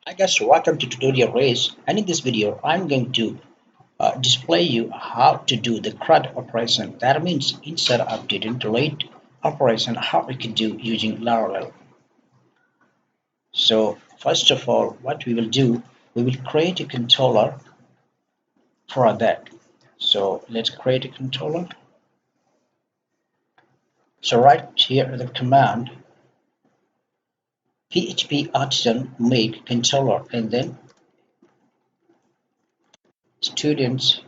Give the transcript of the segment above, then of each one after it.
Hi guys, welcome to tutorial race, and in this video I'm going to display you how to do the CRUD operation. That means insert, update, and delete operation, how we can do using Laravel. So first of all, what we will do, we will create a controller for that. So let's create a controller. So right here the command php artisan make controller, and then students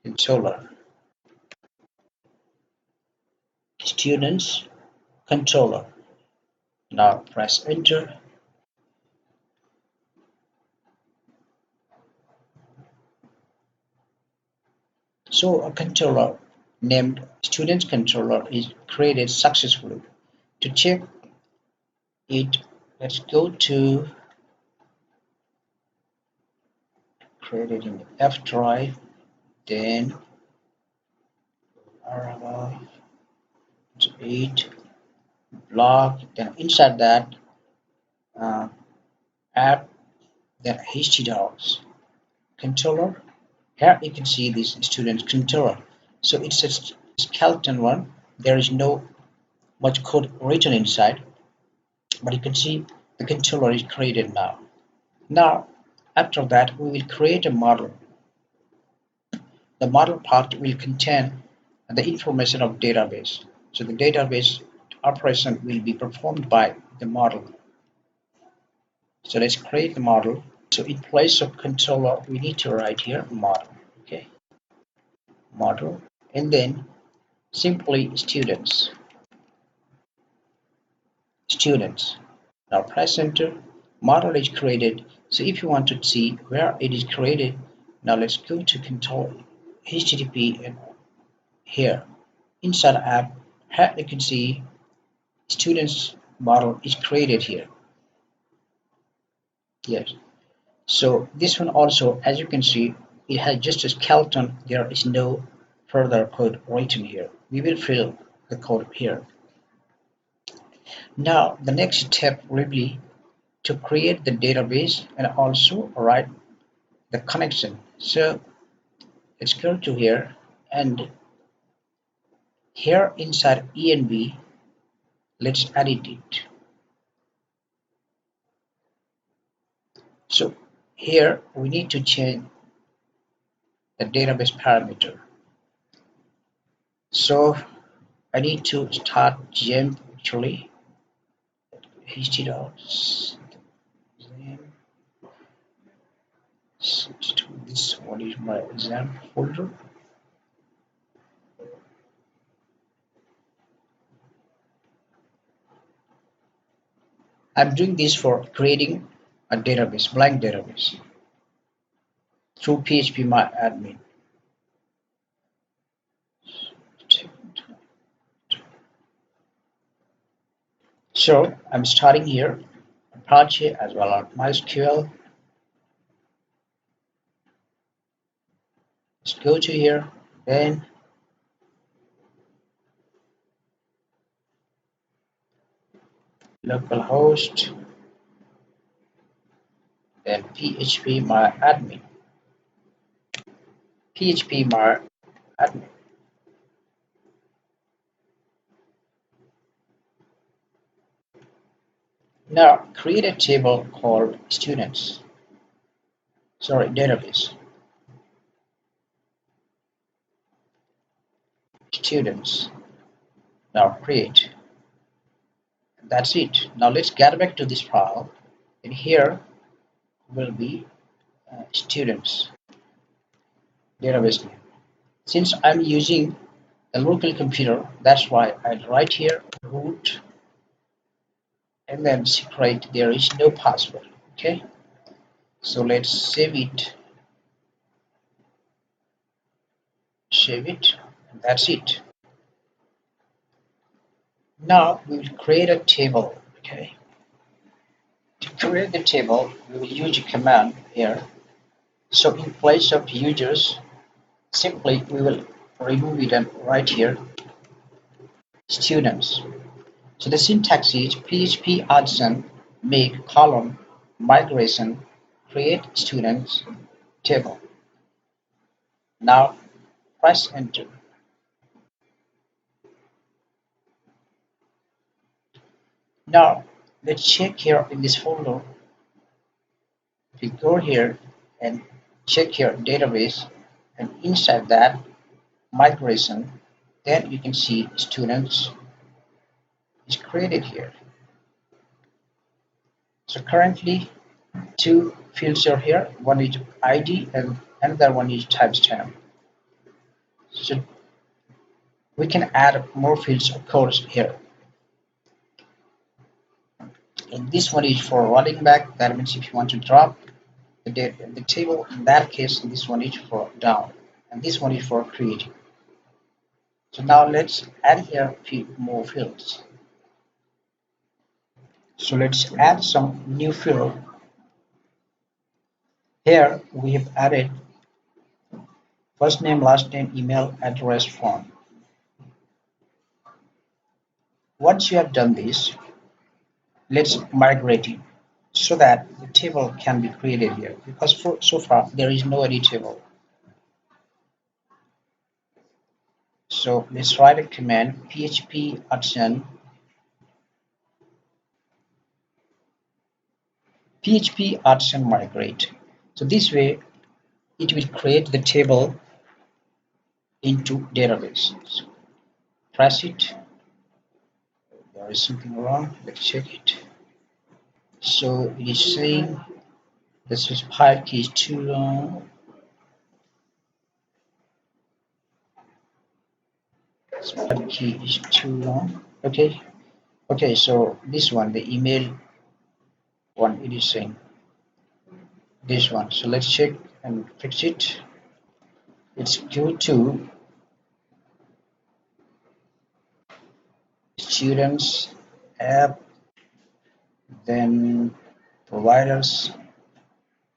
controller students controller. Now press enter. So a controller named students controller is created successfully. To check it, let's go to created in the F drive, then Laravel, 8 block, then inside that uh, app, then htdocs controller. Here you can see this student controller. So it's a skeleton one. There is no much code written inside, but you can see the controller is created now. Now, after that, we will create a model. The model part will contain the information of database. So the database operation will be performed by the model. So let's create the model. So in place of controller, we need to write here model. Okay, model, and then simply students. Students. Now press enter. Model is created. So if you want to see where it is created, now let's go to control HTTP and here inside app. Here you can see students model is created here. Yes. So this one also, as you can see, it has just a skeleton. There is no further code written here. We will fill the code here. Now the next step will be to create the database and also write the connection. So let's go to here, and here inside env, let's edit it. So here we need to change the database parameter. So I need to start gem actually htdocs. This one is my exam folder. I'm doing this for creating a database, blank database through PHP my admin. So I'm starting here Apache as well as MySQL. Let's go to here, then localhost, then PHP my admin. PHP my admin. Now create a table called database. Students. Now create. That's it. Now let's get back to this file, and here will be students database name. Since I'm using a local computer, that's why I'll write here root and then secret. There is no password. Okay, so let's save it. And that's it. Now we will create a table. Okay, to create the table, we will use a command here. So in place of users, simply we will remove it and write here students. So the syntax is PHP addition make column migration create students table. Now press enter. Now let's check here in this folder. We go here and check here database, and inside that migration, then you can see students is created here. So currently two fields are here. One is ID and another one is timestamp. So we can add more fields of course here. And this one is for rolling back. That means if you want to drop the table, in that case, this one is for down, and this one is for creating. So now let's add here a few more fields. So let's add some new field. Here we have added first name, last name, email, address, phone. Once you have done this, let's migrate it so that the table can be created here, because so far there is no any table. So let's write a command php addition migrate. So this way it will create the table into database. So press it. There is something wrong. Let's check it. So it is saying this is pipe key is too long. This pipe key is too long. Okay, so this one, the email one, it is saying this one. So let's check and fix it. Let's go to students app, then providers,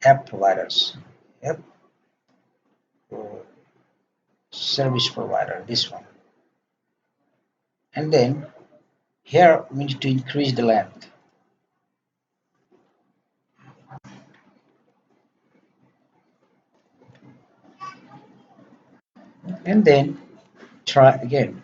app providers, app service provider, this one. And then here we need to increase the length. And then try again.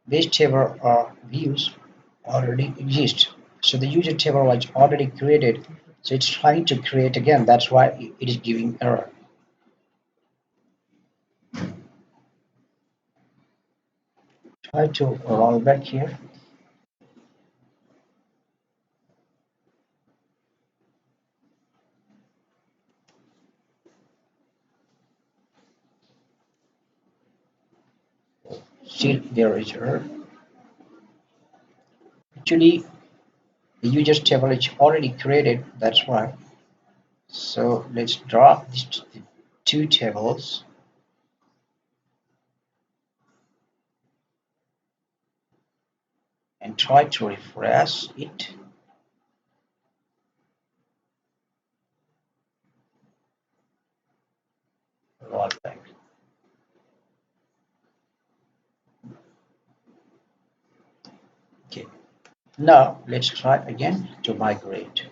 This table or views already exist. So the user table was already created. So it's trying to create again. That's why it is giving error. Try to roll back here. Still there is error. Actually, the user table is already created. That's why. So let's drop these two tables. And try to refresh it. Roll back. Okay. Now let's try again to migrate.